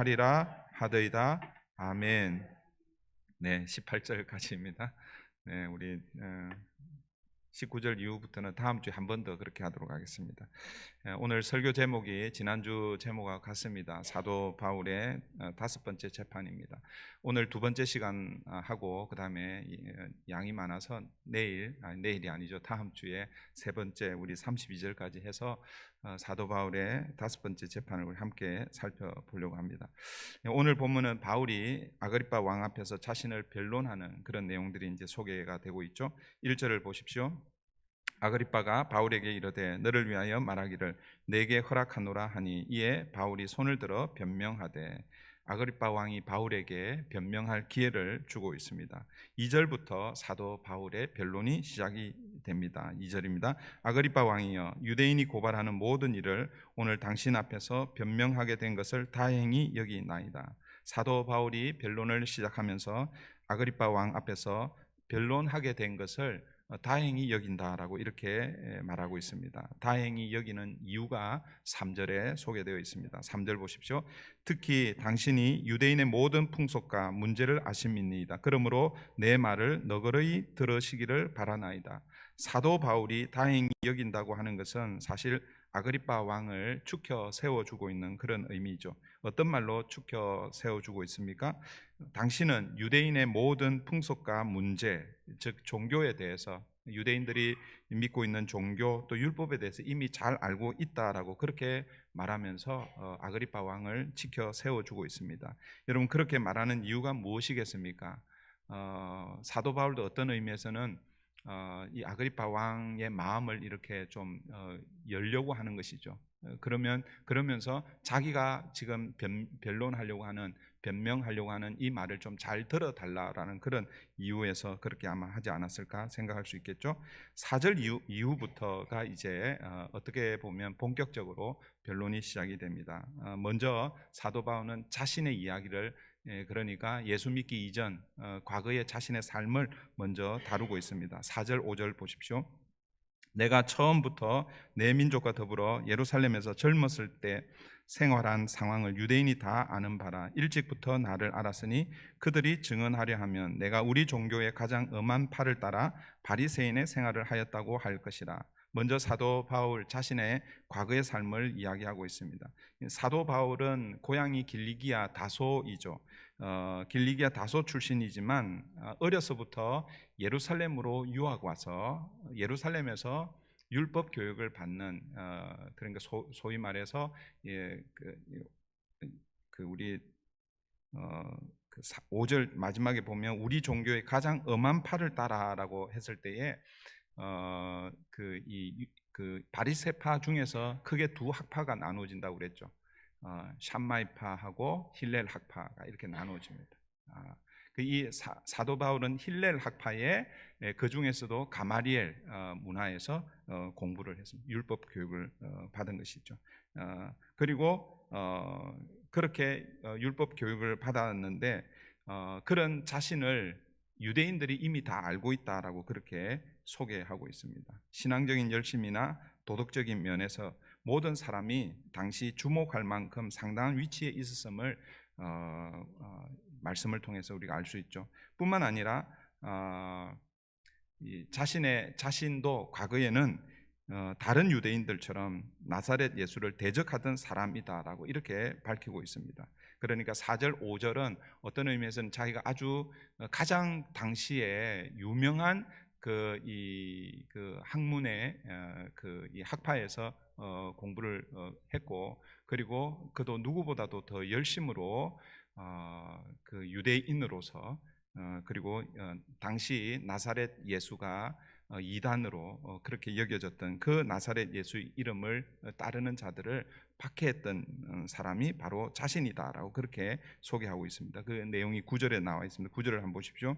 하리라 하더이다. 아멘. 네, 18절까지입니다. 네, 우리 19절 이후부터는 다음 주에 한 번 더 그렇게 하도록 하겠습니다. 오늘 설교 제목이 지난주 제목과 같습니다. 사도 바울의 다섯 번째 재판입니다. 오늘 두 번째 시간 하고 그 다음에 양이 많아서 내일이 아니죠. 다음 주에 세 번째 우리 32절까지 해서 사도 바울의 다섯 번째 재판을 우리 함께 살펴보려고 합니다. 오늘 본문은 바울이 아그리파 왕 앞에서 자신을 변론하는 그런 내용들이 이제 소개가 되고 있죠. 1절을 보십시오. 아그리빠가 바울에게 이르되 너를 위하여 말하기를 내게 허락하노라 하니 이에 바울이 손을 들어 변명하되 아그리빠 왕이 바울에게 변명할 기회를 주고 있습니다. 2절부터 사도 바울의 변론이 시작이 됩니다. 2절입니다. 아그리빠 왕이여 유대인이 고발하는 모든 일을 오늘 당신 앞에서 변명하게 된 것을 다행히 여기나이다. 사도 바울이 변론을 시작하면서 아그리빠 왕 앞에서 변론하게 된 것을 다행히 여긴다라고 이렇게 말하고 있습니다. 다행히 여기는 이유가 3절에 소개되어 있습니다. 3절 보십시오. 특히 당신이 유대인의 모든 풍속과 문제를 아심이니이다. 그러므로 내 말을 너그러이 들으시기를 바라나이다. 사도 바울이 다행히 여긴다고 하는 것은 사실 아그리빠 왕을 축혀 세워주고 있는 그런 의미죠. 어떤 말로 축혀 세워주고 있습니까? 당신은 유대인의 모든 풍속과 문제, 즉 종교에 대해서 유대인들이 믿고 있는 종교 또 율법에 대해서 이미 잘 알고 있다라고 그렇게 말하면서 아그리파 왕을 지켜 세워주고 있습니다. 여러분 그렇게 말하는 이유가 무엇이겠습니까? 사도 바울도 어떤 의미에서는 이 아그리파 왕의 마음을 이렇게 좀 열려고 하는 것이죠. 그러면서 자기가 지금 변론하려고 하는 변명하려고 하는 이 말을 좀 잘 들어달라라는 그런 이유에서 그렇게 아마 하지 않았을까 생각할 수 있겠죠. 4절 이후부터가 이제 어떻게 보면 본격적으로 변론이 시작이 됩니다. 먼저 사도 바울은 자신의 이야기를 그러니까 예수 믿기 이전 과거의 자신의 삶을 먼저 다루고 있습니다. 4절 5절 보십시오. 내가 처음부터 내 민족과 더불어 예루살렘에서 젊었을 때 생활한 상황을 유대인이 다 아는 바라. 일찍부터 나를 알았으니 그들이 증언하려 하면 내가 우리 종교의 가장 엄한 팔을 따라 바리새인의 생활을 하였다고 할 것이라. 먼저 사도 바울 자신의 과거의 삶을 이야기하고 있습니다. 사도 바울은 고향이 길리기아 다소이죠. 길리기아 다소 출신이지만 어려서부터 예루살렘으로 유학 와서 예루살렘에서 율법 교육을 받는 그러니까 소위 말해서 우리 5절 마지막에 보면 우리 종교의 가장 엄한 팔을 따라라고 했을 때에 바리새파 중에서 크게 두 학파가 나누어진다고 그랬죠. 샴마이파하고 힐렐 학파가 이렇게 나누어집니다. 이 사도 바울은 힐렐 학파의 그 중에서도 가마리엘 문화에서 공부를 했습니다. 율법 교육을 받은 것이죠. 그리고 그렇게 율법 교육을 받았는데 그런 자신을 유대인들이 이미 다 알고 있다라고 그렇게 소개하고 있습니다. 신앙적인 열심이나 도덕적인 면에서 모든 사람이 당시 주목할 만큼 상당한 위치에 있었음을 말씀을 통해서 우리가 알 수 있죠. 뿐만 아니라 자신도 과거에는 다른 유대인들처럼 나사렛 예수를 대적하던 사람이다라고 이렇게 밝히고 있습니다. 그러니까 4절 5절은 어떤 의미에서는 자기가 아주 가장 당시에 유명한 이 학문의 이 학파에서 공부를 했고, 그리고 그도 누구보다도 더 열심으로 그 유대인으로서 그리고 당시 나사렛 예수가 이단으로 그렇게 여겨졌던 그 나사렛 예수 이름을 따르는 자들을 박해했던 사람이 바로 자신이다라고 그렇게 소개하고 있습니다. 그 내용이 9절에 나와 있습니다. 9절을 한번 보십시오.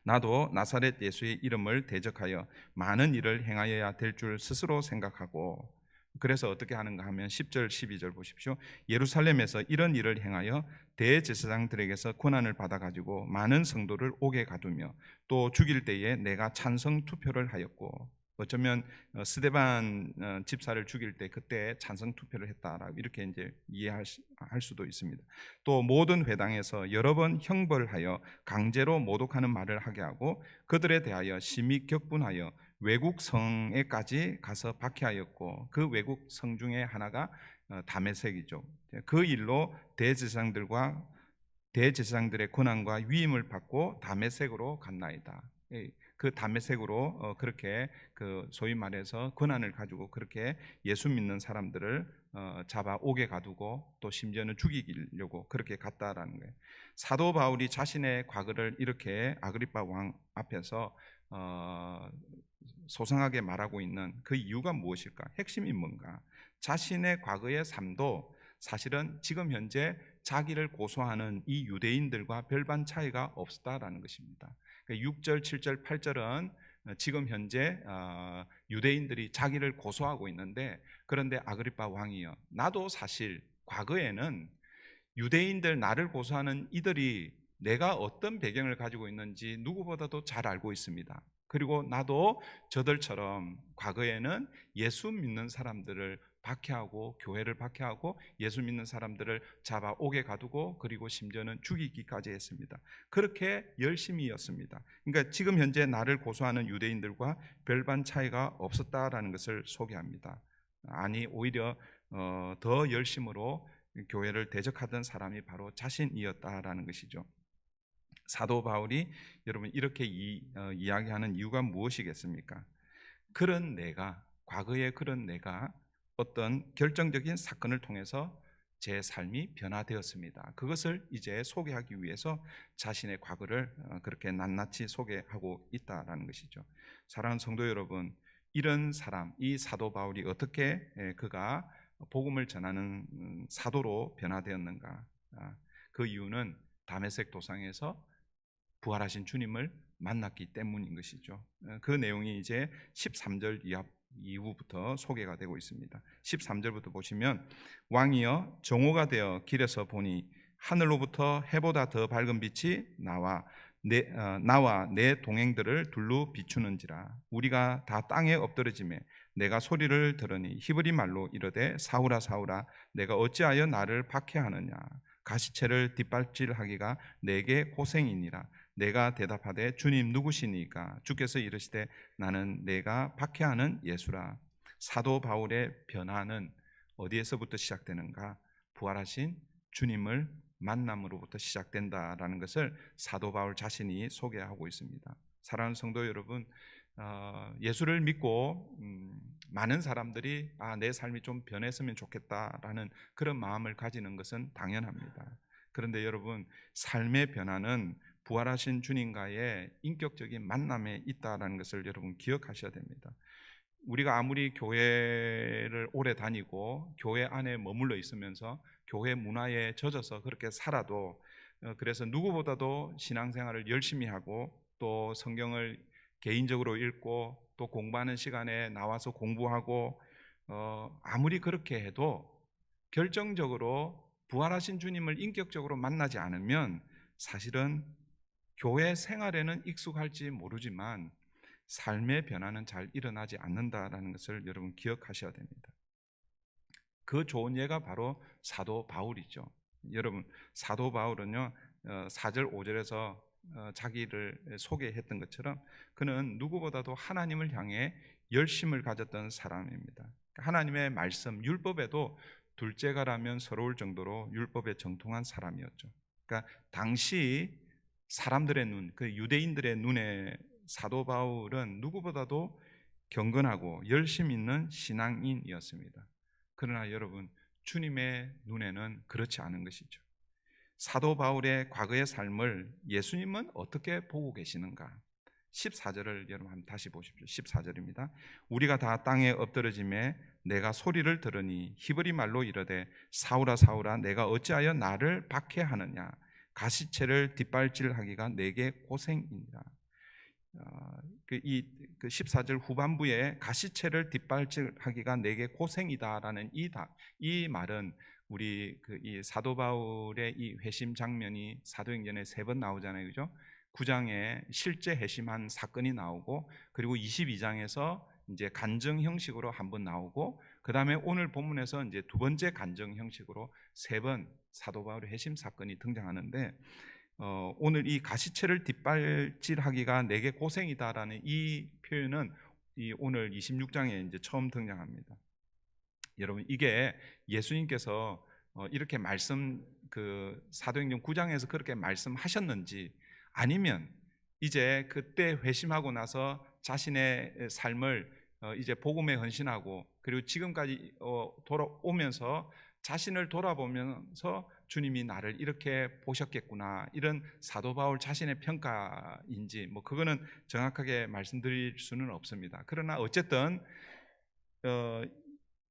나도 나사렛 예수의 이름을 대적하여 많은 일을 행하여야 될 줄 스스로 생각하고, 그래서 어떻게 하는가 하면 10절 12절 보십시오. 예루살렘에서 이런 일을 행하여 대제사장들에게서 권한을 받아가지고 많은 성도를 옥에 가두며 또 죽일 때에 내가 찬성 투표를 하였고, 어쩌면 스데반 집사를 죽일 때 그때 찬성 투표를 했다라고 이렇게 이제 이해할 수도 있습니다. 또 모든 회당에서 여러 번 형벌하여 강제로 모독하는 말을 하게 하고 그들에 대하여 심히 격분하여 외국 성에까지 가서 박해하였고 그 외국 성 중에 하나가 다메섹이죠. 그 일로 대제사장들의 권한과 위임을 받고 다메섹으로 갔나이다. 그 다메섹으로 그렇게 그 소위 말해서 권한을 가지고 그렇게 예수 믿는 사람들을 잡아 옥에 가두고 또 심지어는 죽이려고 그렇게 갔다라는 거예요. 사도 바울이 자신의 과거를 이렇게 아그리파 왕 앞에서 소상하게 말하고 있는 그 이유가 무엇일까? 핵심이 뭔가? 자신의 과거의 삶도 사실은 지금 현재 자기를 고소하는 이 유대인들과 별반 차이가 없었다라는 것입니다. 6절, 7절, 8절은 지금 현재 유대인들이 자기를 고소하고 있는데, 그런데 아그리파 왕이요, 나도 사실 과거에는 유대인들 나를 고소하는 이들이 내가 어떤 배경을 가지고 있는지 누구보다도 잘 알고 있습니다. 그리고 나도 저들처럼 과거에는 예수 믿는 사람들을 박해하고 교회를 박해하고 예수 믿는 사람들을 잡아 옥에 가두고 그리고 심지어는 죽이기까지 했습니다. 그렇게 열심히였습니다. 그러니까 지금 현재 나를 고소하는 유대인들과 별반 차이가 없었다라는 것을 소개합니다. 아니 오히려 더 열심으로 교회를 대적하던 사람이 바로 자신이었다라는 것이죠. 사도 바울이 여러분 이렇게 이야기하는 이유가 무엇이겠습니까? 그런 내가, 과거의 그런 내가 어떤 결정적인 사건을 통해서 제 삶이 변화되었습니다. 그것을 이제 소개하기 위해서 자신의 과거를 그렇게 낱낱이 소개하고 있다라는 것이죠. 사랑하는 성도 여러분, 이런 사람, 이 사도 바울이 어떻게 그가 복음을 전하는 사도로 변화되었는가? 그 이유는 다메섹 도상에서 부활하신 주님을 만났기 때문인 것이죠. 그 내용이 이제 13절 이후부터 소개가 되고 있습니다. 13절부터 보시면 왕이여 정오가 되어 길에서 보니 하늘로부터 해보다 더 밝은 빛이 나와 내 동행들을 둘로 비추는지라. 우리가 다 땅에 엎드러지매 내가 소리를 들으니 히브리 말로 이르되 사울아 사울아 내가 어찌하여 나를 박해하느냐. 가시체를 뒷발질하기가 내게 고생이니라. 내가 대답하되 주님 누구시니까? 주께서 이르시되 나는 내가 박해하는 예수라. 사도 바울의 변화는 어디에서부터 시작되는가? 부활하신 주님을 만남으로부터 시작된다라는 것을 사도 바울 자신이 소개하고 있습니다. 사랑하는 성도 여러분, 예수를 믿고 많은 사람들이 내 삶이 좀 변했으면 좋겠다라는 그런 마음을 가지는 것은 당연합니다. 그런데 여러분, 삶의 변화는 부활하신 주님과의 인격적인 만남에 있다는 것을 여러분 기억하셔야 됩니다. 우리가 아무리 교회를 오래 다니고 교회 안에 머물러 있으면서 교회 문화에 젖어서 그렇게 살아도 그래서 누구보다도 신앙생활을 열심히 하고 또 성경을 개인적으로 읽고 또 공부하는 시간에 나와서 공부하고 아무리 그렇게 해도 결정적으로 부활하신 주님을 인격적으로 만나지 않으면 사실은 교회 생활에는 익숙할지 모르지만 삶의 변화는 잘 일어나지 않는다라는 것을 여러분 기억하셔야 됩니다. 그 좋은 예가 바로 사도 바울이죠. 여러분 사도 바울은요 4절 5절에서 자기를 소개했던 것처럼 그는 누구보다도 하나님을 향해 열심을 가졌던 사람입니다. 하나님의 말씀 율법에도 둘째가라면 서러울 정도로 율법에 정통한 사람이었죠. 그러니까 당시 사람들의 눈, 그 유대인들의 눈에 사도 바울은 누구보다도 경건하고 열심 있는 신앙인이었습니다. 그러나 여러분, 주님의 눈에는 그렇지 않은 것이죠. 사도 바울의 과거의 삶을 예수님은 어떻게 보고 계시는가? 14절을 여러분 한번 다시 보십시오. 14절입니다. 우리가 다 땅에 엎드러짐에 내가 소리를 들으니 히브리 말로 이르되 사울아 사울아 내가 어찌하여 나를 박해하느냐. 가시체를 뒷발질하기가 내게 고생이니라. 그 14절 후반부에 가시체를 뒷발질하기가 내게 고생이다라는 이 말은 우리 이 사도 바울의 이 회심 장면이 사도행전에 3번 나오잖아요, 그죠? 9장에 실제 회심한 사건이 나오고 그리고 22장에서 이제 간증 형식으로 한번 나오고, 그 다음에 오늘 본문에서 이제 두 번째 간증 형식으로 세 번 사도 바울의 회심 사건이 등장하는데, 오늘 이 가시체를 뒷발질하기가 내게 고생이다라는 이 표현은 이 오늘 26장에 이제 처음 등장합니다. 여러분, 이게 예수님께서 이렇게 말씀, 그 사도행전 9장에서 그렇게 말씀하셨는지, 아니면 이제 그때 회심하고 나서 자신의 삶을 이제 복음에 헌신하고, 그리고 지금까지 돌아오면서 자신을 돌아보면서 주님이 나를 이렇게 보셨겠구나, 이런 사도 바울 자신의 평가인지, 뭐 그거는 정확하게 말씀드릴 수는 없습니다. 그러나 어쨌든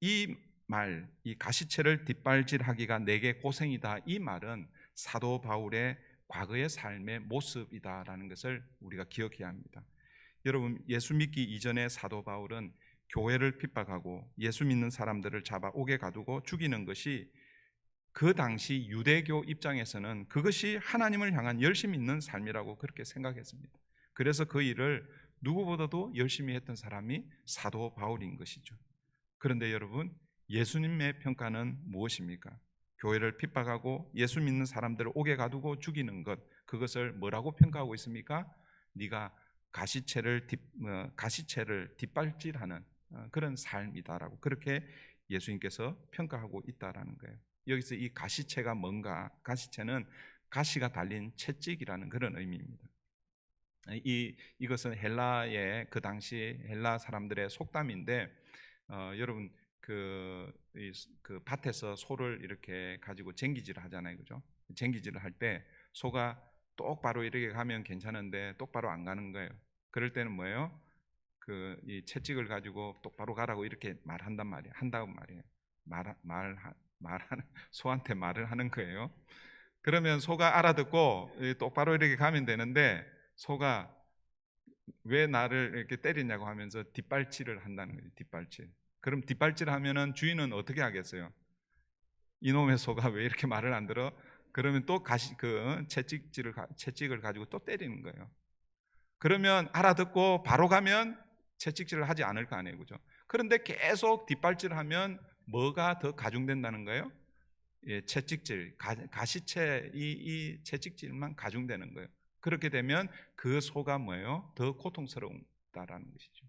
이 말, 이 가시체를 뒷발질하기가 내게 고생이다, 이 말은 사도 바울의 과거의 삶의 모습이다라는 것을 우리가 기억해야 합니다. 여러분, 예수 믿기 이전에 사도 바울은 교회를 핍박하고 예수 믿는 사람들을 잡아 옥에 가두고 죽이는 것이 그 당시 유대교 입장에서는 그것이 하나님을 향한 열심 있는 삶이라고 그렇게 생각했습니다. 그래서 그 일을 누구보다도 열심히 했던 사람이 사도 바울인 것이죠. 그런데 여러분, 예수님의 평가는 무엇입니까? 교회를 핍박하고 예수 믿는 사람들을 옥에 가두고 죽이는 것, 그것을 뭐라고 평가하고 있습니까? 네가 가시체를 뒷발질하는 그런 삶이다라고 그렇게 예수님께서 평가하고 있다라는 거예요. 여기서 이 가시체가 뭔가? 가시체는 가시가 달린 채찍이라는 그런 의미입니다. 이것은 헬라의 그 당시 헬라 사람들의 속담인데, 여러분 그 밭에서 소를 이렇게 가지고 쟁기질을 하잖아요, 그죠? 쟁기질을 할 때 소가 똑바로 이렇게 가면 괜찮은데 똑바로 안 가는 거예요. 그럴 때는 뭐예요? 이 채찍을 가지고 똑바로 가라고 이렇게 말한단 말이에요. 한다고 말이에요. 말하는 소한테 말을 하는 거예요. 그러면 소가 알아듣고 똑바로 이렇게 가면 되는데, 소가 왜 나를 이렇게 때리냐고 하면서 뒷발질을 한다는 거예요. 뒷발질. 그럼 뒷발질 하면은 주인은 어떻게 하겠어요? 이놈의 소가 왜 이렇게 말을 안 들어? 그러면 또 채찍을 가지고 또 때리는 거예요. 그러면 알아듣고 바로 가면 채찍질을 하지 않을 거 아니에요, 그죠? 그런데 계속 뒷발질하면 뭐가 더 가중된다는 거예요? 예, 채찍질, 가시체, 이 채찍질만 가중되는 거예요. 그렇게 되면 그 소가 뭐예요? 더 고통스러운다라는 것이죠.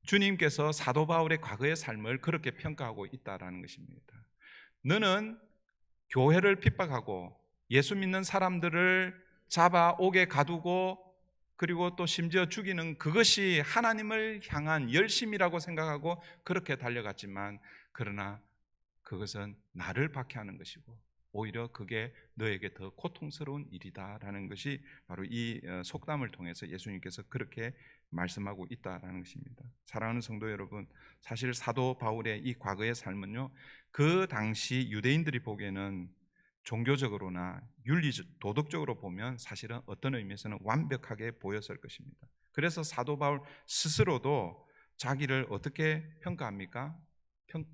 주님께서 사도 바울의 과거의 삶을 그렇게 평가하고 있다라는 것입니다. 너는 교회를 핍박하고 예수 믿는 사람들을 잡아 옥에 가두고, 그리고 또 심지어 죽이는 그것이 하나님을 향한 열심이라고 생각하고 그렇게 달려갔지만, 그러나 그것은 나를 박해하는 것이고 오히려 그게 너에게 더 고통스러운 일이다라는 것이 바로 이 속담을 통해서 예수님께서 그렇게 말씀하고 있다라는 것입니다. 사랑하는 성도 여러분, 사실 사도 바울의 이 과거의 삶은요, 그 당시 유대인들이 보기에는 종교적으로나 윤리적, 도덕적으로 보면 사실은 어떤 의미에서는 완벽하게 보였을 것입니다. 그래서 사도 바울 스스로도 자기를 어떻게 평가합니까?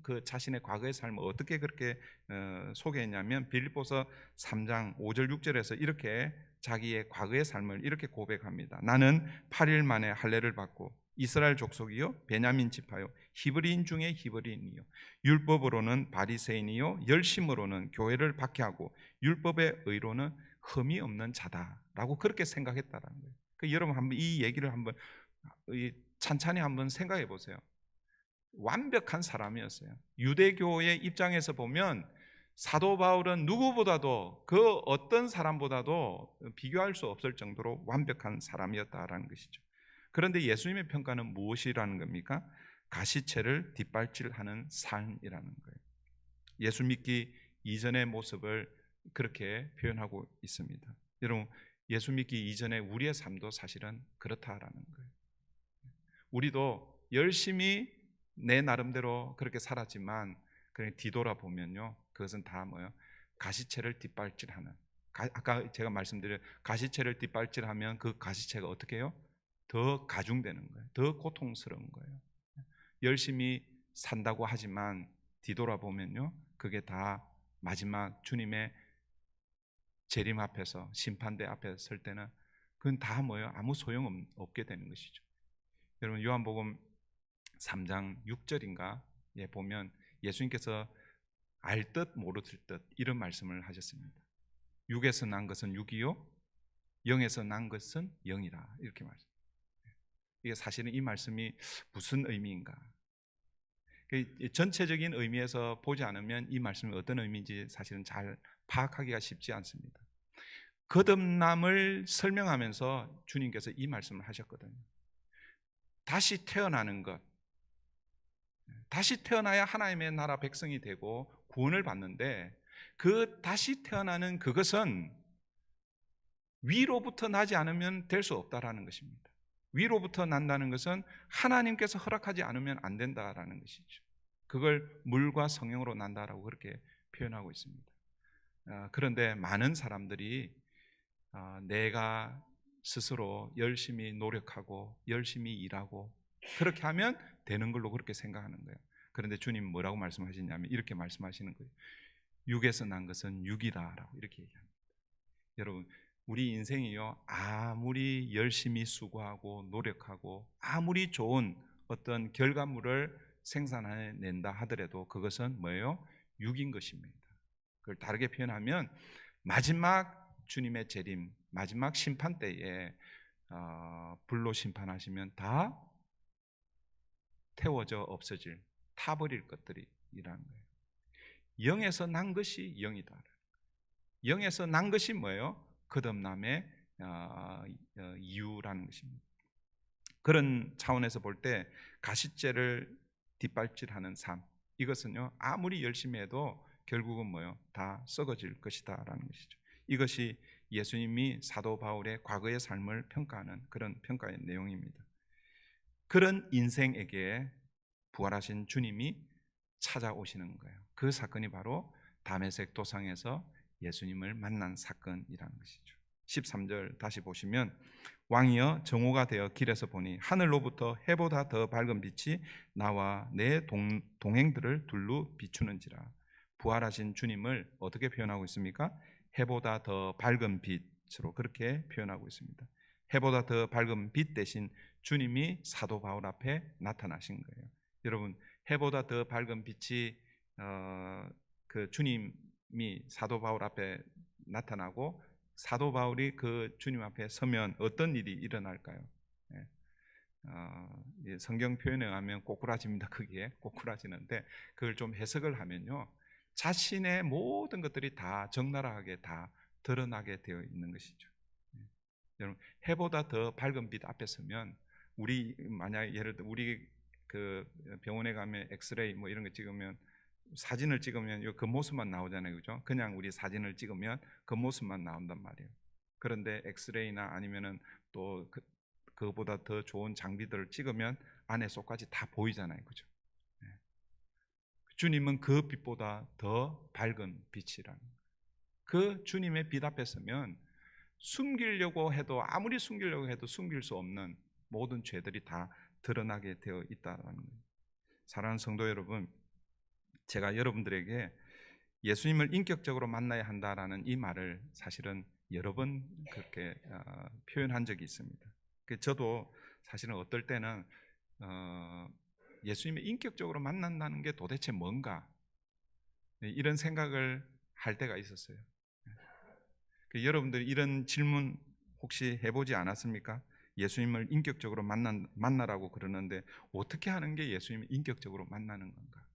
그 자신의 과거의 삶을 어떻게 그렇게 소개했냐면, 빌립보서 3장 5절 6절에서 이렇게 자기의 과거의 삶을 이렇게 고백합니다. 나는 8일 만에 할례를 받고 이스라엘 족속이요 베냐민 지파요 히브리인 중에 히브리인이요 율법으로는 바리새인이요 열심으로는 교회를 박해하고 율법의 의로는 흠이 없는 자다라고 그렇게 생각했다라는 거예요. 여러분 한번 이 얘기를 한번 찬찬히 한번 생각해 보세요. 완벽한 사람이었어요. 유대교의 입장에서 보면 사도 바울은 누구보다도, 그 어떤 사람보다도 비교할 수 없을 정도로 완벽한 사람이었다라는 것이죠. 그런데 예수님의 평가는 무엇이라는 겁니까? 가시체를 뒷발질하는 삶이라는 거예요. 예수 믿기 이전의 모습을 그렇게 표현하고 있습니다. 여러분, 예수 믿기 이전에 우리의 삶도 사실은 그렇다라는 거예요. 우리도 열심히 내 나름대로 그렇게 살았지만 그냥 뒤돌아보면요, 그것은 다 뭐예요? 가시체를 뒷발질하는, 아까 제가 말씀드린 가시체를 뒷발질하면 그 가시체가 어떻게 해요? 더 가중되는 거예요. 더 고통스러운 거예요. 열심히 산다고 하지만 뒤돌아보면요, 그게 다 마지막 주님의 재림 앞에서, 심판대 앞에 설 때는 그건 다 뭐예요? 아무 소용 없게 되는 것이죠. 여러분 요한복음 3장 6절인가 예 보면 예수님께서 알 듯 모르들 듯 이런 말씀을 하셨습니다. 육에서 난 것은 육이요 영에서 난 것은 영이라 이렇게 말씀. 이게 사실은 이 말씀이 무슨 의미인가? 전체적인 의미에서 보지 않으면 이 말씀이 어떤 의미인지 사실은 잘 파악하기가 쉽지 않습니다. 거듭남을 설명하면서 주님께서 이 말씀을 하셨거든요. 다시 태어나는 것, 다시 태어나야 하나님의 나라 백성이 되고 구원을 받는데 그 다시 태어나는 그것은 위로부터 나지 않으면 될 수 없다라는 것입니다. 위로부터 난다는 것은 하나님께서 허락하지 않으면 안 된다라는 것이죠. 그걸 물과 성령으로 난다라고 그렇게 표현하고 있습니다. 그런데 많은 사람들이 내가 스스로 열심히 노력하고 열심히 일하고 그렇게 하면 되는 걸로 그렇게 생각하는 거예요. 그런데 주님 뭐라고 말씀하시냐면 이렇게 말씀하시는 거예요. 육에서 난 것은 육이다라고 이렇게 얘기합니다. 여러분 우리 인생이요 아무리 열심히 수고하고 노력하고 아무리 좋은 어떤 결과물을 생산해낸다 하더라도 그것은 뭐예요? 육인 것입니다. 그걸 다르게 표현하면 마지막 주님의 재림, 마지막 심판 때에 불로 심판하시면 다 태워져 없어질, 타버릴 것들이라는 거예요. 영에서 난 것이 영이다. 영에서 난 것이 뭐예요? 거듭남의 이유라는 것입니다. 그런 차원에서 볼 때 가시죄를 뒷발질하는 삶, 이것은요 아무리 열심히 해도 결국은 뭐예요? 다 썩어질 것이다라는 것이죠. 이것이 예수님이 사도 바울의 과거의 삶을 평가하는 그런 평가의 내용입니다. 그런 인생에게 부활하신 주님이 찾아오시는 거예요. 그 사건이 바로 다메섹 도상에서 예수님을 만난 사건이라는 것이죠. 13절 다시 보시면 왕이여 정오가 되어 길에서 보니 하늘로부터 해보다 더 밝은 빛이 나와 내 동행들을 둘러 비추는지라. 부활하신 주님을 어떻게 표현하고 있습니까? 해보다 더 밝은 빛으로 그렇게 표현하고 있습니다. 해보다 더 밝은 빛 대신 주님이 사도 바울 앞에 나타나신 거예요. 여러분 해보다 더 밝은 빛이 그 주님이 사도 바울 앞에 나타나고 사도 바울이 그 주님 앞에 서면 어떤 일이 일어날까요? 성경 표현에 의하면 꼬꾸라집니다. 그게 꼬꾸라지는데 그걸 좀 해석을 하면요 자신의 모든 것들이 다 적나라하게 다 드러나게 되어 있는 것이죠. 여러분 해보다 더 밝은 빛 앞에 서면 우리 만약 예를 들어 우리 그 병원에 가면 엑스레이 뭐 이런 거 찍으면 사진을 찍으면 그 겉모습만 나오잖아요, 그죠? 그냥 우리 사진을 찍으면 겉모습만 나온단 말이에요. 그런데 엑스레이나 아니면은 또 그보다 더 좋은 장비들을 찍으면 안에 속까지 다 보이잖아요, 그죠? 네. 주님은 그 빛보다 더 밝은 빛이라는 그 주님의 빛 앞에 서면 숨기려고 해도 아무리 숨기려고 해도 숨길 수 없는 모든 죄들이 다 드러나게 되어 있다는 거예요. 사랑하는 성도 여러분, 제가 여러분들에게 예수님을 인격적으로 만나야 한다라는 이 말을 사실은 여러 번 그렇게 표현한 적이 있습니다. 저도 사실은 어떨 때는 예수님을 인격적으로 만난다는 게 도대체 뭔가 이런 생각을 할 때가 있었어요. 여러분들 이런 질문 혹시 해보지 않았습니까? 예수님을 인격적으로 만나라고 그러는데 어떻게 하는 게 예수님을 인격적으로 만나는 건가?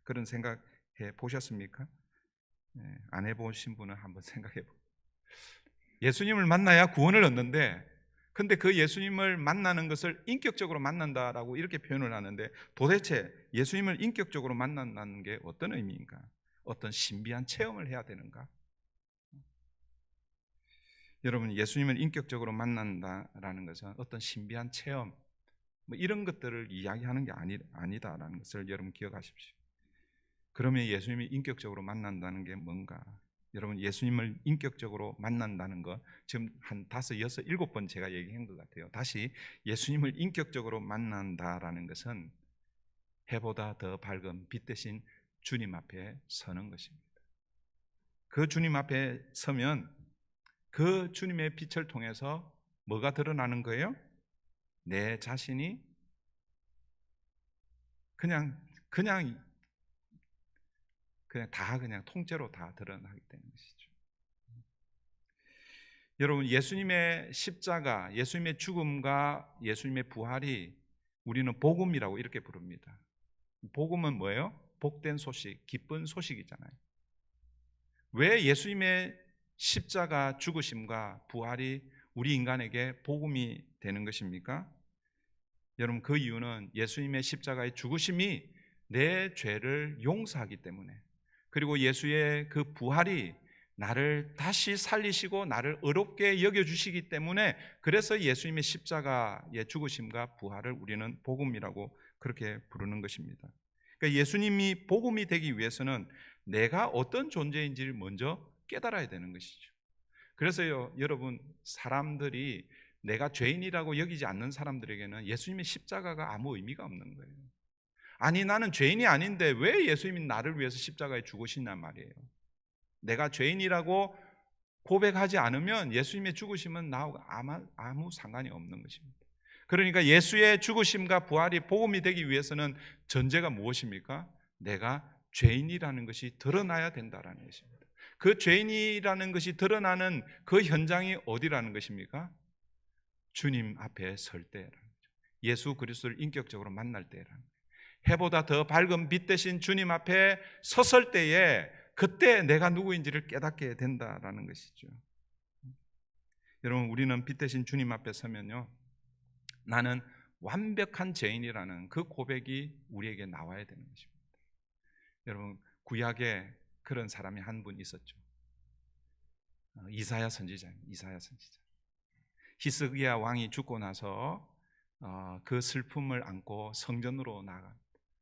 그런 생각해 보셨습니까? 안 해보신 분은 한번 생각해 보세요. 예수님을 만나야 구원을 얻는데 근데 그 예수님을 만나는 것을 인격적으로 만난다라고 이렇게 표현을 하는데 도대체 예수님을 인격적으로 만난다는 게 어떤 의미인가? 어떤 신비한 체험을 해야 되는가? 여러분 예수님을 인격적으로 만난다라는 것은 어떤 신비한 체험 뭐 이런 것들을 이야기하는 게 아니다라는 것을 여러분 기억하십시오. 그러면 예수님을 인격적으로 만난다는 게 뭔가? 여러분 예수님을 인격적으로 만난다는 거 지금 한 5, 6, 7번 제가 얘기한 것 같아요. 다시 예수님을 인격적으로 만난다라는 것은 해보다 더 밝은 빛 대신 주님 앞에 서는 것입니다. 그 주님 앞에 서면 그 주님의 빛을 통해서 뭐가 드러나는 거예요? 내 자신이 그냥 그냥 그냥 통째로 다 드러나게 되는 것이죠. 여러분, 예수님의 십자가, 예수님의 죽음과 예수님의 부활이 우리는 복음이라고 이렇게 부릅니다. 복음은 뭐예요? 복된 소식, 기쁜 소식이잖아요. 왜 예수님의 십자가 죽으심과 부활이 우리 인간에게 복음이 되는 것입니까? 여러분, 그 이유는 예수님의 십자가의 죽으심이 내 죄를 용서하기 때문에, 그리고 예수의 그 부활이 나를 다시 살리시고 나를 의롭게 여겨주시기 때문에, 그래서 예수님의 십자가의 죽으심과 부활을 우리는 복음이라고 그렇게 부르는 것입니다. 그러니까 예수님이 복음이 되기 위해서는 내가 어떤 존재인지를 먼저 깨달아야 되는 것이죠. 그래서요, 여러분, 사람들이 내가 죄인이라고 여기지 않는 사람들에게는 예수님의 십자가가 아무 의미가 없는 거예요. 아니, 나는 죄인이 아닌데 왜 예수님이 나를 위해서 십자가에 죽으시냐 말이에요. 내가 죄인이라고 고백하지 않으면 예수님의 죽으심은 나하고 아무 상관이 없는 것입니다. 그러니까 예수의 죽으심과 부활이 복음이 되기 위해서는 전제가 무엇입니까? 내가 죄인이라는 것이 드러나야 된다는 것입니다. 그 죄인이라는 것이 드러나는 그 현장이 어디라는 것입니까? 주님 앞에 설 때라는 거죠. 예수 그리스도를 인격적으로 만날 때라는 거예요. 해보다 더 밝은 빛 대신 주님 앞에 섰을 때에, 그때 내가 누구인지를 깨닫게 된다라는 것이죠. 여러분, 우리는 빛 대신 주님 앞에 서면요, 나는 완벽한 죄인이라는 그 고백이 우리에게 나와야 되는 것입니다. 여러분, 구약에 그런 사람이 한 분 있었죠. 이사야 선지자입니다. 이사야 선지자. 히스기야 왕이 죽고 나서 그 슬픔을 안고 성전으로 나아갑니다.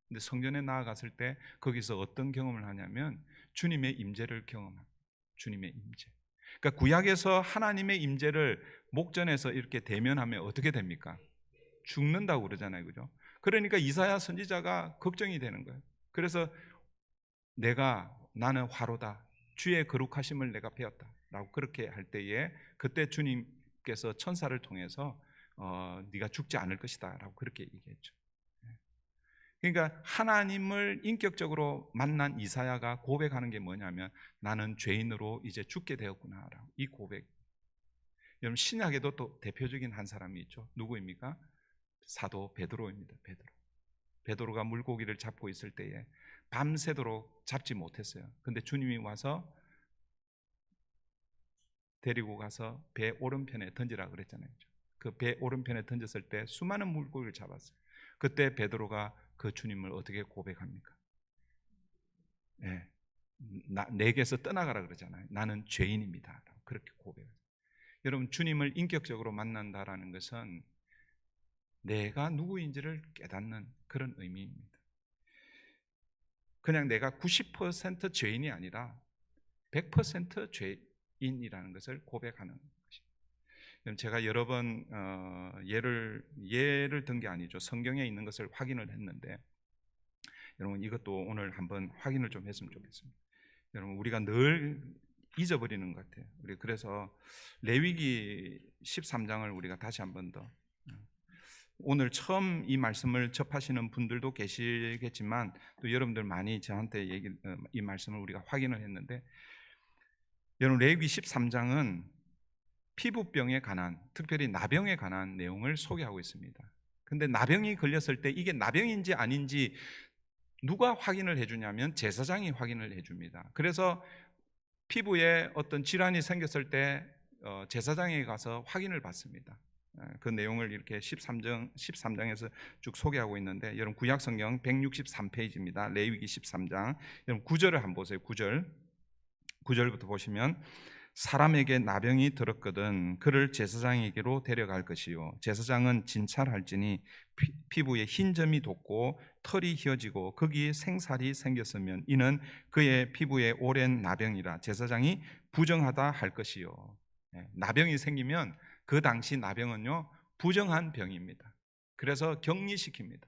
근데 성전에 나아갔을 때 거기서 어떤 경험을 하냐면 주님의 임재를 경험합니다. 주님의 임재. 그러니까 구약에서 하나님의 임재를 목전에서 이렇게 대면하면 어떻게 됩니까? 죽는다고 그러잖아요, 그죠? 그러니까 이사야 선지자가 걱정이 되는 거예요. 그래서 나는 화로다, 주의 거룩하심을 내가 배웠다라고 그렇게 할 때에, 그때 주님께서 천사를 통해서 네가 죽지 않을 것이다라고 그렇게 얘기했죠. 그러니까 하나님을 인격적으로 만난 이사야가 고백하는 게 뭐냐면, 나는 죄인으로 이제 죽게 되었구나라고, 이 고백. 여러분, 신약에도 또 대표적인 한 사람이 있죠. 누구입니까? 사도 베드로입니다. 베드로가 물고기를 잡고 있을 때에 밤새도록 잡지 못했어요. 근데 주님이 와서 데리고 가서 배 오른편에 던지라 그랬잖아요. 그 배 오른편에 던졌을 때 수많은 물고기를 잡았어요. 그때 베드로가 그 주님을 어떻게 고백합니까? 내게서 떠나가라 그러잖아요. 나는 죄인입니다. 그렇게 고백해요. 여러분, 주님을 인격적으로 만난다라는 것은 내가 누구인지를 깨닫는 그런 의미입니다. 그냥 내가 90% 죄인이 아니라 100% 죄인이라는 것을 고백하는 것입니다. 제가 여러 번 예를 든 게 아니죠. 성경에 있는 것을 확인을 했는데, 여러분, 이것도 오늘 한번 확인을 좀 했으면 좋겠습니다. 여러분, 우리가 늘 잊어버리는 것 같아요. 우리 그래서 레위기 13장을 우리가 다시 한번 더, 오늘 처음 이 말씀을 접하시는 분들도 계시겠지만 또 여러분들 많이 저한테 이 말씀을 우리가 확인을 했는데, 여러분, 레위기 13장은 피부병에 관한, 특별히 나병에 관한 내용을 소개하고 있습니다. 근데 나병이 걸렸을 때 이게 나병인지 아닌지 누가 확인을 해주냐면 제사장이 확인을 해줍니다. 그래서 피부에 어떤 질환이 생겼을 때 제사장에 가서 확인을 받습니다. 그 내용을 이렇게 13장에서 쭉 소개하고 있는데, 여러분, 구약성경 163페이지입니다. 레위기 13장. 여러분, 9절을 한번 보세요. 9절부터 보시면, 사람에게 나병이 들었거든 그를 제사장에게로 데려갈 것이요, 제사장은 진찰할지니 피부에 흰 점이 돋고 털이 휘어지고 거기에 생살이 생겼으면 이는 그의 피부에 오랜 나병이라 제사장이 부정하다 할 것이요. 나병이 생기면 그 당시 나병은요, 부정한 병입니다. 그래서 격리시킵니다.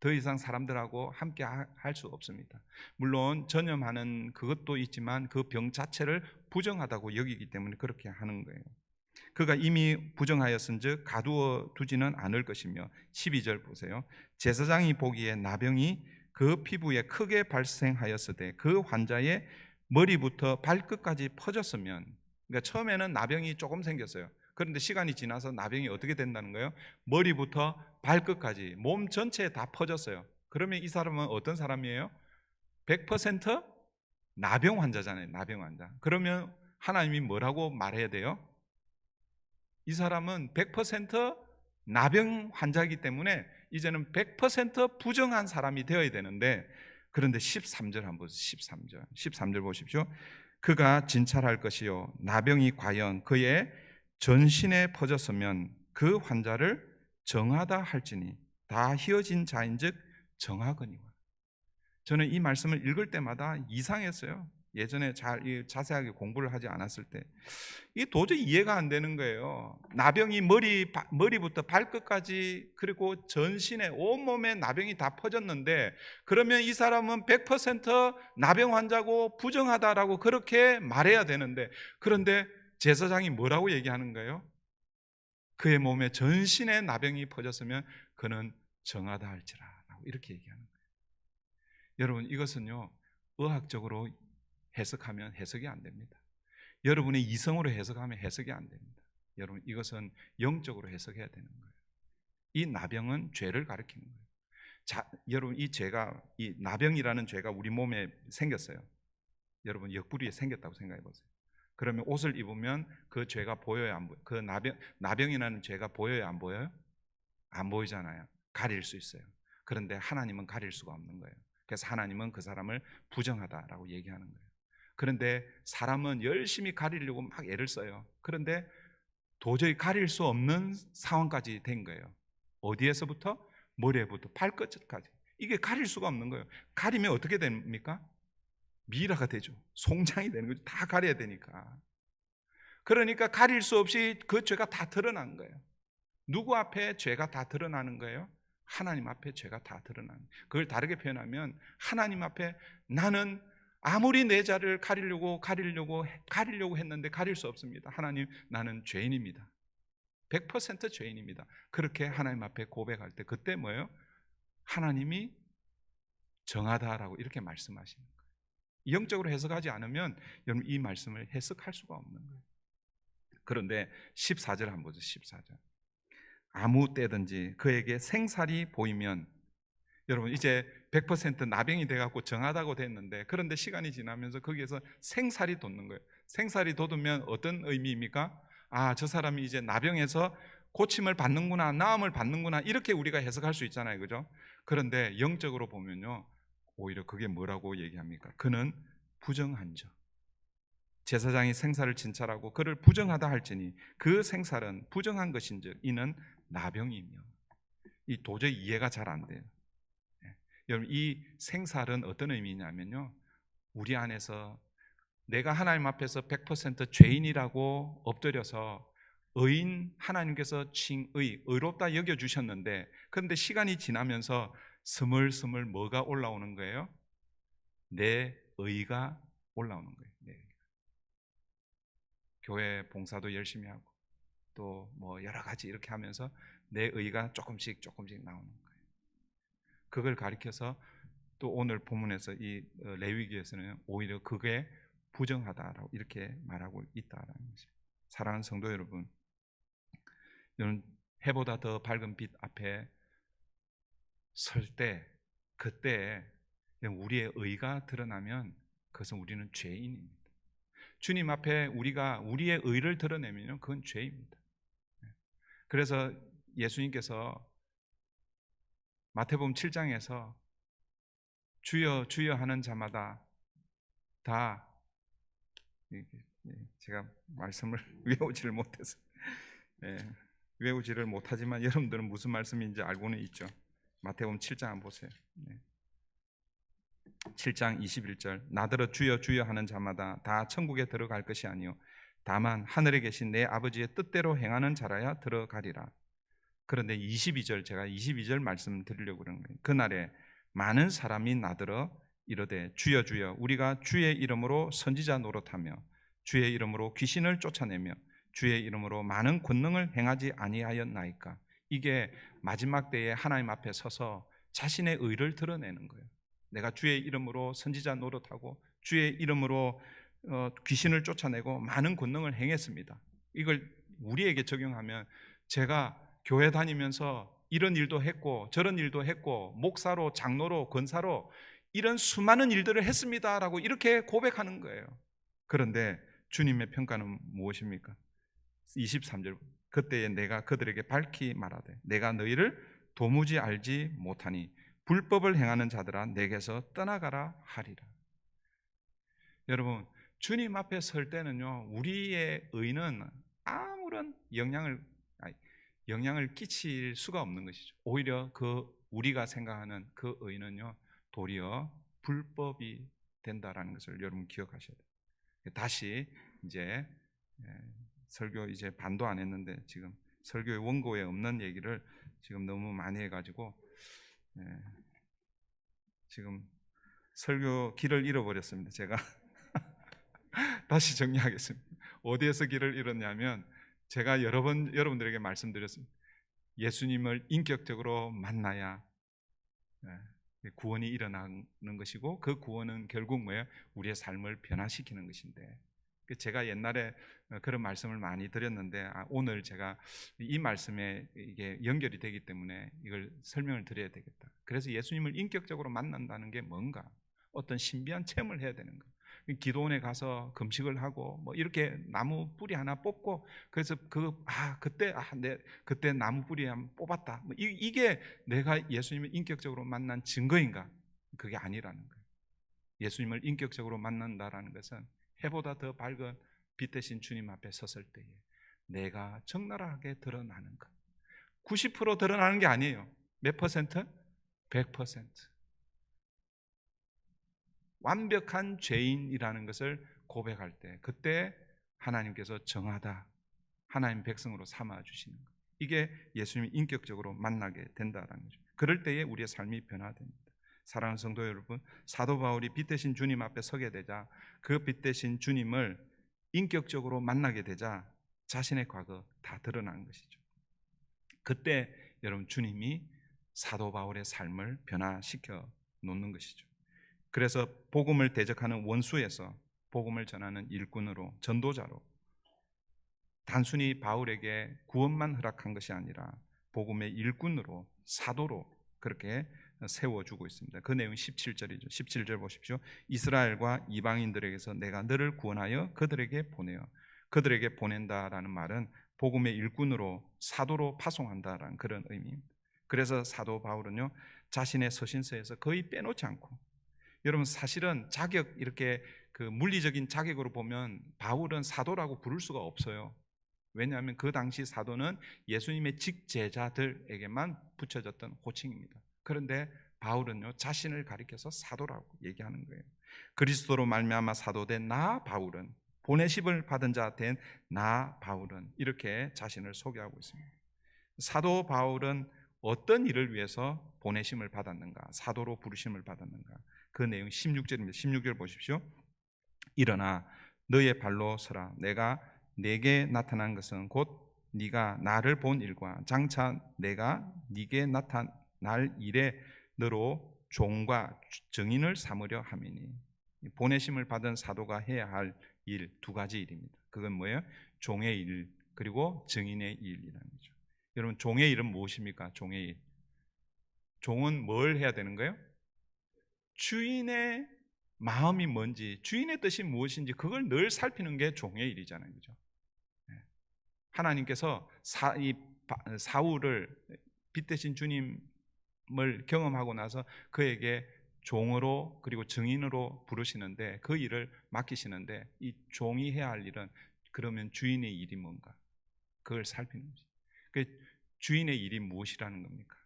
더 이상 사람들하고 함께 할 수 없습니다. 물론 전염하는 그것도 있지만 그 병 자체를 부정하다고 여기기 때문에 그렇게 하는 거예요. 그가 이미 부정하였은즉 가두어 두지는 않을 것이며, 12절 보세요. 제사장이 보기에 나병이 그 피부에 크게 발생하였으되 그 환자의 머리부터 발끝까지 퍼졌으면, 그러니까 처음에는 나병이 조금 생겼어요. 그런데 시간이 지나서 나병이 어떻게 된다는 거예요? 머리부터 발끝까지 몸 전체에 다 퍼졌어요. 그러면 이 사람은 어떤 사람이에요? 100% 나병 환자잖아요. 나병 환자. 그러면 하나님이 뭐라고 말해야 돼요? 이 사람은 100% 나병 환자이기 때문에 이제는 100% 부정한 사람이 되어야 되는데, 그런데 13절 한번 보세요. 13절 보십시오. 그가 진찰할 것이요 나병이 과연 그의 전신에 퍼졌으면 그 환자를 정하다 할지니 다 희어진 자인즉 정하거니와. 저는 이 말씀을 읽을 때마다 이상했어요. 예전에 자세하게 공부를 하지 않았을 때 이게 도저히 이해가 안 되는 거예요. 나병이 머리부터 발끝까지 그리고 전신에 온몸에 나병이 다 퍼졌는데, 그러면 이 사람은 100% 나병 환자고 부정하다라고 그렇게 말해야 되는데, 그런데 제사장이 뭐라고 얘기하는 거예요? 그의 몸에 전신에 나병이 퍼졌으면 그는 정하다 할지라 라고 이렇게 얘기하는 거예요. 여러분, 이것은요 의학적으로 해석하면 해석이 안 됩니다. 여러분이 이성으로 해석하면 해석이 안 됩니다. 여러분, 이것은 영적으로 해석해야 되는 거예요. 이 나병은 죄를 가리키는 거예요. 자, 여러분, 이 나병이라는 죄가 우리 몸에 생겼어요. 여러분, 옆구리에 생겼다고 생각해 보세요. 그러면 옷을 입으면 그 죄가 보여요, 안 보여요? 그 나병이라는 죄가 보여요, 안 보여요? 안 보이잖아요. 가릴 수 있어요. 그런데 하나님은 가릴 수가 없는 거예요. 그래서 하나님은 그 사람을 부정하다라고 얘기하는 거예요. 그런데 사람은 열심히 가리려고 막 애를 써요. 그런데 도저히 가릴 수 없는 상황까지 된 거예요. 어디에서부터? 머리부터 발끝까지. 이게 가릴 수가 없는 거예요. 가리면 어떻게 됩니까? 미라가 되죠. 송장이 되는 거죠. 다 가려야 되니까. 그러니까 가릴 수 없이 그 죄가 다 드러난 거예요. 누구 앞에 죄가 다 드러나는 거예요? 하나님 앞에 죄가 다 드러나는 거예요. 그걸 다르게 표현하면 하나님 앞에 나는 아무리 내 자를 가리려고 했는데 가릴 수 없습니다. 하나님, 나는 죄인입니다. 100% 죄인입니다. 그렇게 하나님 앞에 고백할 때 그때 뭐예요? 하나님이 정하다라고 이렇게 말씀하시는 거예요. 영적으로 해석하지 않으면 여러분 이 말씀을 해석할 수가 없는 거예요. 그런데 14절 한번 보죠. 14절. 아무 때든지 그에게 생살이 보이면, 여러분 이제 100% 나병이 돼갖고 정하다고 됐는데, 그런데 시간이 지나면서 거기에서 생살이 돋는 거예요. 생살이 돋으면 어떤 의미입니까? 아, 저 사람이 이제 나병에서 고침을 받는구나, 나음을 받는구나, 이렇게 우리가 해석할 수 있잖아요, 그죠? 그런데 영적으로 보면요 오히려 그게 뭐라고 얘기합니까? 그는 부정한 자. 제사장이 생사를 진찰하고 그를 부정하다 할지니 그 생살은 부정한 것인즉 이는 나병이며. 이 도저히 이해가 잘 안 돼요. 여러분, 이 생살은 어떤 의미냐면요, 우리 안에서 내가 하나님 앞에서 100% 죄인이라고 엎드려서 하나님께서 의롭다 여겨주셨는데, 그런데 시간이 지나면서 스물스물 뭐가 올라오는 거예요? 내 의가 올라오는 거예요. 교회 봉사도 열심히 하고 또 뭐 여러 가지 이렇게 하면서 내 의가 조금씩 나오는 거예요. 그걸 가리켜서 또 오늘 본문에서 이 레위기에서는 오히려 그게 부정하다라고 이렇게 말하고 있다라는 것이죠. 사랑하는 성도 여러분, 해보다 더 밝은 빛 앞에 설 때, 그때 우리의 의가 드러나면 그것은 우리는 죄인입니다. 주님 앞에 우리가 우리의 의를 드러내면 그건 죄입니다. 그래서 예수님께서 마태복음 7장에서 주여 주여 하는 자마다 다, 제가 말씀을 외우지를 못해서 외우지를 못하지만 여러분들은 무슨 말씀인지 알고는 있죠. 마태복음 7장 한번 보세요. 7장 21절. 나더러 주여 주여 하는 자마다 다 천국에 들어갈 것이 아니요 다만 하늘에 계신 내 아버지의 뜻대로 행하는 자라야 들어가리라. 그런데 22절, 제가 22절 말씀 드리려고 그러는 거예요. 그날에 많은 사람이 나더러 이르되 주여 주여 우리가 주의 이름으로 선지자 노릇하며 주의 이름으로 귀신을 쫓아내며 주의 이름으로 많은 권능을 행하지 아니하였나이까. 이게 마지막 때에 하나님 앞에 서서 자신의 의를 드러내는 거예요. 내가 주의 이름으로 선지자 노릇하고 주의 이름으로 귀신을 쫓아내고 많은 권능을 행했습니다. 이걸 우리에게 적용하면 제가 교회 다니면서 이런 일도 했고 저런 일도 했고 목사로 장로로 권사로 이런 수많은 일들을 했습니다라고 이렇게 고백하는 거예요. 그런데 주님의 평가는 무엇입니까? 23절 그때에 내가 그들에게 밝히 말하되 내가 너희를 도무지 알지 못하니 불법을 행하는 자들아 내게서 떠나가라 하리라. 여러분 주님 앞에 설 때는요 우리의 의는 아무런 영향을 끼칠 수가 없는 것이죠. 오히려 그 우리가 생각하는 그 의는요 도리어 불법이 된다라는 것을 여러분 기억하셔야 돼요. 다시 이제 설교 이제 반도 안 했는데 지금 설교의 원고에 없는 얘기를 지금 너무 많이 해가지고 지금 설교 길을 잃어버렸습니다. 제가 다시 정리하겠습니다. 어디에서 길을 잃었냐면 제가 여러 번 여러분들에게 말씀드렸습니다. 예수님을 인격적으로 만나야 구원이 일어나는 것이고 그 구원은 결국 뭐예요? 우리의 삶을 변화시키는 것인데 제가 옛날에 그런 말씀을 많이 드렸는데 오늘 제가 이 말씀에 이게 연결이 되기 때문에 이걸 설명을 드려야 되겠다. 그래서 예수님을 인격적으로 만난다는 게 뭔가 어떤 신비한 체험을 해야 되는 거. 기도원에 가서 금식을 하고 뭐 이렇게 나무 뿌리 하나 뽑고 그래서 그때 나무 뿌리 한번 뽑았다. 뭐 이게 내가 예수님을 인격적으로 만난 증거인가? 그게 아니라는 거예요. 예수님을 인격적으로 만난다라는 것은 해보다 더 밝은 빛 대신 주님 앞에 섰을 때에 내가 적나라하게 드러나는 것. 90% 드러나는 게 아니에요. 몇 퍼센트? 100%. 완벽한 죄인이라는 것을 고백할 때 그때 하나님께서 정하다 하나님 백성으로 삼아 주시는 것. 이게 예수님이 인격적으로 만나게 된다라는 거죠. 그럴 때에 우리의 삶이 변화됩니다. 사랑하는 성도 여러분, 사도 바울이 빛 대신 주님 앞에 서게 되자 그 빛 대신 주님을 인격적으로 만나게 되자 자신의 과거 다 드러나는 것이죠. 그때 여러분 주님이 사도 바울의 삶을 변화시켜 놓는 것이죠. 그래서 복음을 대적하는 원수에서 복음을 전하는 일꾼으로 전도자로 단순히 바울에게 구원만 허락한 것이 아니라 복음의 일꾼으로 사도로 그렇게 세워주고 있습니다. 그 내용이 17절이죠. 17절 보십시오. 이스라엘과 이방인들에게서 내가 너를 구원하여 그들에게 보내어 그들에게 보낸다라는 말은 복음의 일꾼으로 사도로 파송한다라는 그런 의미입니다. 그래서 사도 바울은요 자신의 서신서에서 거의 빼놓지 않고 여러분 사실은 자격 이렇게 그 물리적인 자격으로 보면 바울은 사도라고 부를 수가 없어요. 왜냐하면 그 당시 사도는 예수님의 직제자들에게만 붙여졌던 호칭입니다. 그런데 바울은요 자신을 가리켜서 사도라고 얘기하는 거예요. 그리스도로 말미암아 사도된 나 바울은 보내심을 받은 자 된 나 바울은 이렇게 자신을 소개하고 있습니다. 사도 바울은 어떤 일을 위해서 보내심을 받았는가? 사도로 부르심을 받았는가? 그 내용 16절입니다. 16절 보십시오. 일어나 너의 발로 서라. 내가 네게 나타난 것은 곧 네가 나를 본 일과 장차 내가 네게 나타날 일에 너로 종과 증인을 삼으려 함이니. 보내심을 받은 사도가 해야 할 일 두 가지 일입니다. 그건 뭐예요? 종의 일 그리고 증인의 일이라는 거죠. 여러분 종의 일은 무엇입니까? 종의 일. 종은 뭘 해야 되는 거예요? 주인의 마음이 뭔지, 주인의 뜻이 무엇인지 그걸 늘 살피는 게 종의 일이잖아요, 그죠? 하나님께서 사울을 빛 대신 주님을 경험하고 나서 그에게 종으로 그리고 증인으로 부르시는데 그 일을 맡기시는데 이 종이 해야 할 일은 그러면 주인의 일이 뭔가 그걸 살피는 거죠. 그 주인의 일이 무엇이라는 겁니까?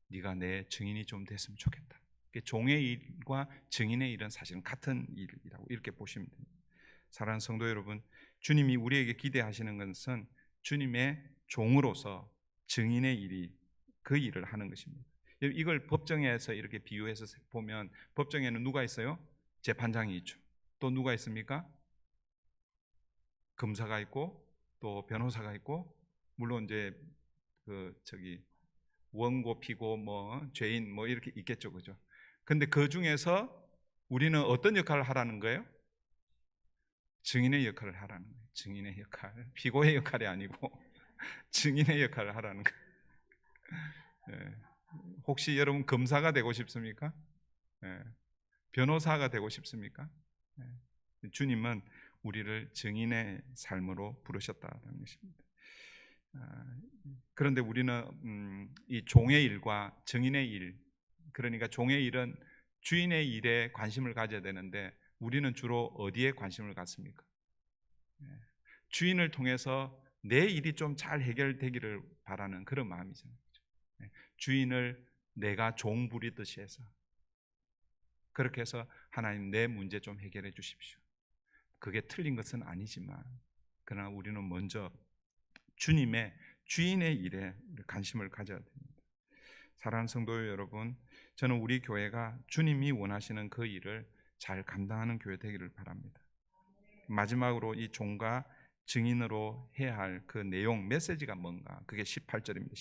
네가 내 증인이 좀 됐으면 좋겠다. 종의 일과 증인의 일은 사실은 같은 일이라고 이렇게 보시면 됩니다. 사랑하는 성도 여러분, 주님이 우리에게 기대하시는 것은 주님의 종으로서 증인의 일이 그 일을 하는 것입니다. 이걸 법정에서 이렇게 비유해서 보면 법정에는 누가 있어요? 재판장이 있죠. 또 누가 있습니까? 검사가 있고 또 변호사가 있고 물론 이제 원고 피고 뭐 죄인 뭐 이렇게 있겠죠, 그죠? 근데 그 중에서 우리는 어떤 역할을 하라는 거예요? 증인의 역할을 하라는 거예요. 증인의 역할. 피고의 역할이 아니고 증인의 역할을 하라는 거예요. 예. 혹시 여러분 검사가 되고 싶습니까? 예. 변호사가 되고 싶습니까? 예. 주님은 우리를 증인의 삶으로 부르셨다는 것입니다. 그런데 우리는 이 종의 일과 증인의 일, 그러니까 종의 일은 주인의 일에 관심을 가져야 되는데 우리는 주로 어디에 관심을 갖습니까? 주인을 통해서 내 일이 좀 잘 해결되기를 바라는 그런 마음이잖아요. 주인을 내가 종 부리듯이 해서, 그렇게 해서 하나님 내 문제 좀 해결해 주십시오. 그게 틀린 것은 아니지만 그러나 우리는 먼저 주님의 주인의 일에 관심을 가져야 됩니다. 사랑하는 성도 여러분, 저는 우리 교회가 주님이 원하시는 그 일을 잘 감당하는 교회 되기를 바랍니다. 마지막으로 이 종과 증인으로 해야 할 그 내용, 메시지가 뭔가? 그게 18절입니다.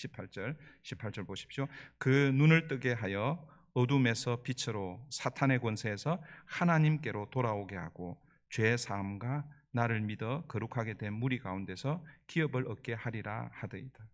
18절 보십시오. 그 눈을 뜨게 하여 어둠에서 빛으로 사탄의 권세에서 하나님께로 돌아오게 하고 죄 사함과 나를 믿어 거룩하게 된 무리 가운데서 기업을 얻게 하리라 하더이다.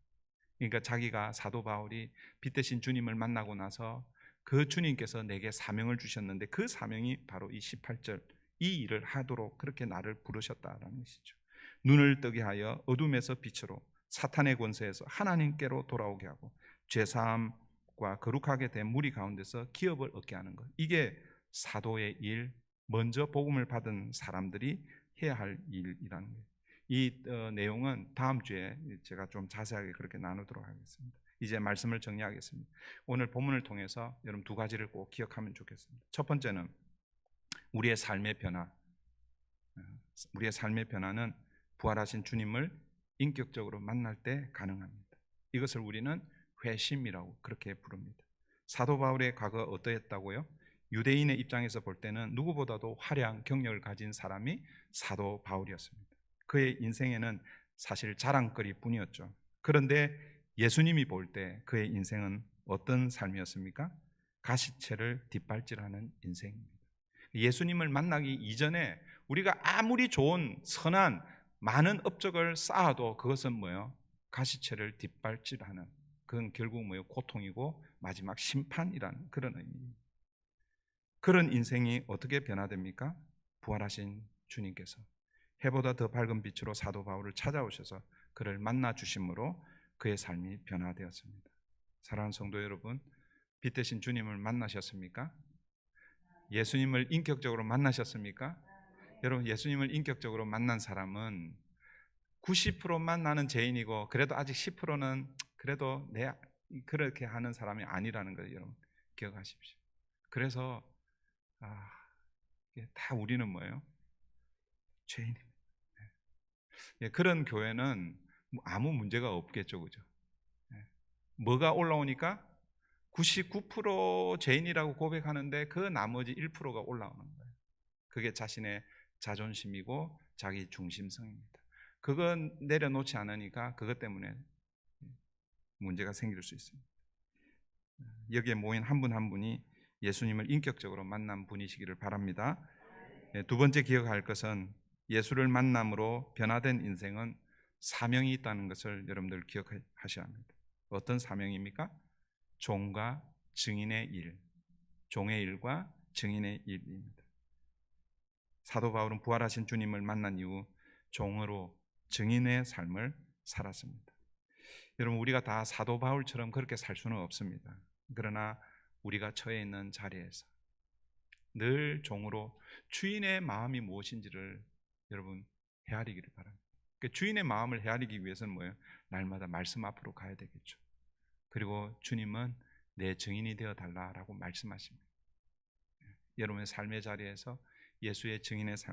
그러니까 자기가 사도 바울이 빛 대신 주님을 만나고 나서 그 주님께서 내게 사명을 주셨는데 그 사명이 바로 이 18절, 이 일을 하도록 그렇게 나를 부르셨다라는 것이죠. 눈을 뜨게 하여 어둠에서 빛으로 사탄의 권세에서 하나님께로 돌아오게 하고 죄사함과 거룩하게 된 무리 가운데서 기업을 얻게 하는 것, 이게 사도의 일, 먼저 복음을 받은 사람들이 해야 할 일이라는 거예요. 이 내용은 다음 주에 제가 좀 자세하게 그렇게 나누도록 하겠습니다. 이제 말씀을 정리하겠습니다. 오늘 본문을 통해서 여러분 두 가지를 꼭 기억하면 좋겠습니다. 첫 번째는 우리의 삶의 변화. 우리의 삶의 변화는 부활하신 주님을 인격적으로 만날 때 가능합니다. 이것을 우리는 회심이라고 그렇게 부릅니다. 사도 바울의 과거가 어떠했다고요? 유대인의 입장에서 볼 때는 누구보다도 화려한 경력을 가진 사람이 사도 바울이었습니다. 그의 인생에는 사실 자랑거리 뿐이었죠. 그런데 예수님이 볼 때 그의 인생은 어떤 삶이었습니까? 가시체를 뒷발질하는 인생입니다. 예수님을 만나기 이전에 우리가 아무리 좋은 선한 많은 업적을 쌓아도 그것은 뭐예요? 가시체를 뒷발질하는, 그건 결국 뭐예요? 고통이고 마지막 심판이라는 그런 의미입니다. 그런 인생이 어떻게 변화됩니까? 부활하신 주님께서 해보다 더 밝은 빛으로 사도 바울을 찾아오셔서 그를 만나 주심으로 그의 삶이 변화되었습니다. 사랑하는 성도 여러분, 빛 대신 주님을 만나셨습니까? 예수님을 인격적으로 만나셨습니까? 여러분, 예수님을 인격적으로 만난 사람은 90%만 나는 죄인이고 그래도 아직 10%는 그래도 내 그렇게 하는 사람이 아니라는 걸 여러분 기억하십시오. 그래서 다 우리는 뭐예요? 죄인입니다. 그런 교회는 아무 문제가 없겠죠, 그죠? 뭐가 올라오니까 99% 죄인이라고 고백하는데 그 나머지 1%가 올라오는 거예요. 그게 자신의 자존심이고 자기 중심성입니다. 그건 내려놓지 않으니까 그것 때문에 문제가 생길 수 있습니다. 여기에 모인 한 분 한 분이 예수님을 인격적으로 만난 분이시기를 바랍니다. 두 번째 기억할 것은 예수를 만남으로 변화된 인생은 사명이 있다는 것을 여러분들 기억하셔야 합니다. 어떤 사명입니까? 종과 증인의 일, 종의 일과 증인의 일입니다. 사도 바울은 부활하신 주님을 만난 이후 종으로 증인의 삶을 살았습니다. 여러분, 우리가 다 사도 바울처럼 그렇게 살 수는 없습니다. 그러나 우리가 처해 있는 자리에서 늘 종으로 주인의 마음이 무엇인지를 여러분 헤아리기를 바랍니다. 그러니까 주인의 마음을 헤아리기 위해서는 뭐예요? 날마다 말씀 앞으로 가야 되겠죠. 그리고 주님은 내 증인이 되어 달라라고 말씀하십니다. 여러분의 삶의 자리에서 예수의 증인의 삶